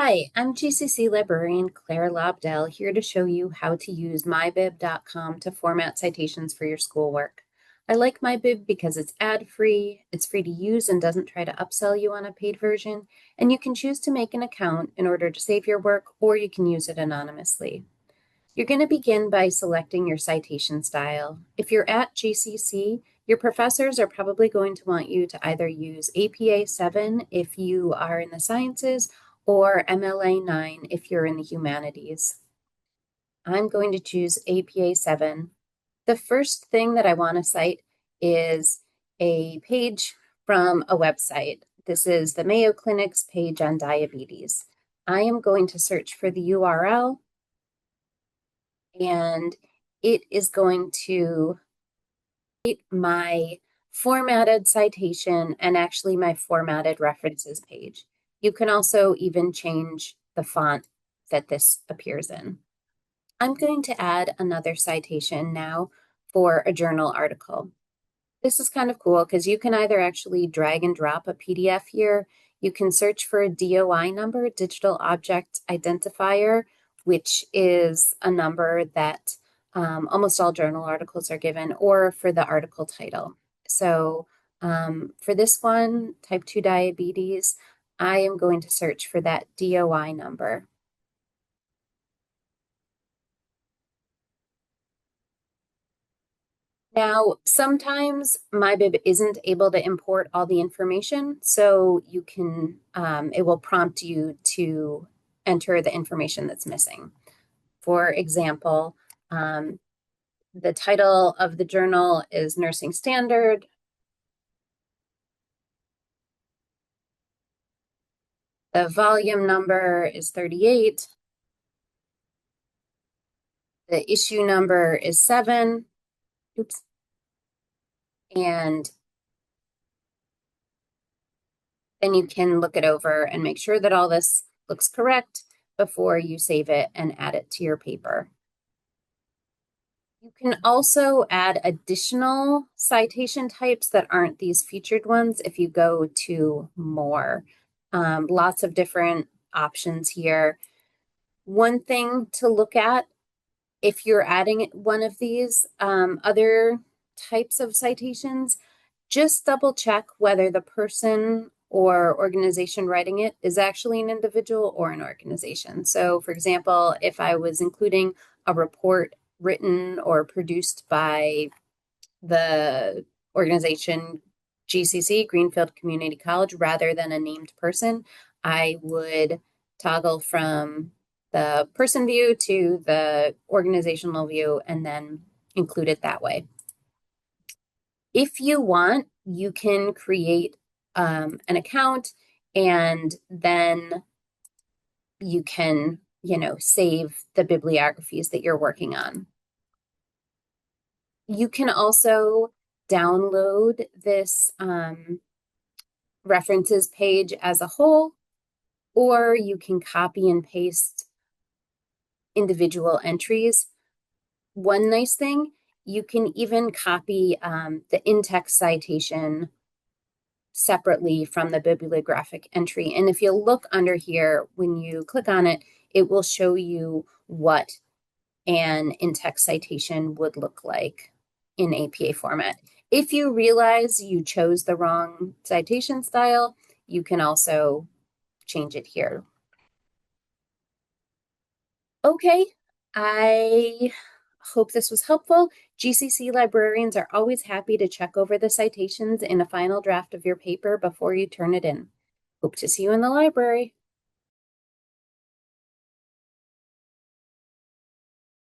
Hi, I'm GCC librarian Claire Lobdell here to show you how to use mybib.com to format citations for your schoolwork. I like mybib because it's ad-free, it's free to use and doesn't try to upsell you on a paid version, and you can choose to make an account in order to save your work, or you can use it anonymously. You're going to begin by selecting your citation style. If you're at GCC, your professors are probably going to want you to either use APA 7 if you are in the sciences or MLA 9 if you're in the humanities. I'm going to choose APA 7. The first thing that I want to cite is a page from a website. This is the Mayo Clinic's page on diabetes. I am going to search for the URL, and it is going to create my formatted citation and actually my formatted references page. You can also even change the font that this appears in. I'm going to add another citation now for a journal article. This is kind of cool because you can either actually drag and drop a PDF here. You can search for a DOI number, digital object identifier, which is a number that almost all journal articles are given, or for the article title. So for this one, type 2 diabetes, I am going to search for that DOI number. Now, sometimes mybib isn't able to import all the information, so you can, it will prompt you to enter the information that's missing. For example, the title of the journal is Nursing Standard. The volume number is 38. The issue number is 7. Oops. And then you can look it over and make sure that all this looks correct before you save it and add it to your paper. You can also add additional citation types that aren't these featured ones if you go to more. Lots of different options here. One thing to look at if you're adding one of these other types of citations, just double check whether the person or organization writing it is actually an individual or an organization. So for example, if I was including a report written or produced by the organization GCC, Greenfield Community College, rather than a named person, I would toggle from the person view to the organizational view and then include it that way. If you want, you can create an account and then you can, save the bibliographies that you're working on. You can also download this references page as a whole, or you can copy and paste individual entries. One nice thing, you can even copy the in-text citation separately from the bibliographic entry. And if you look under here, when you click on it, it will show you what an in-text citation would look like in APA format. If you realize you chose the wrong citation style, you can also change it here. Okay, I hope this was helpful. GCC librarians are always happy to check over the citations in a final draft of your paper before you turn it in. Hope to see you in the library.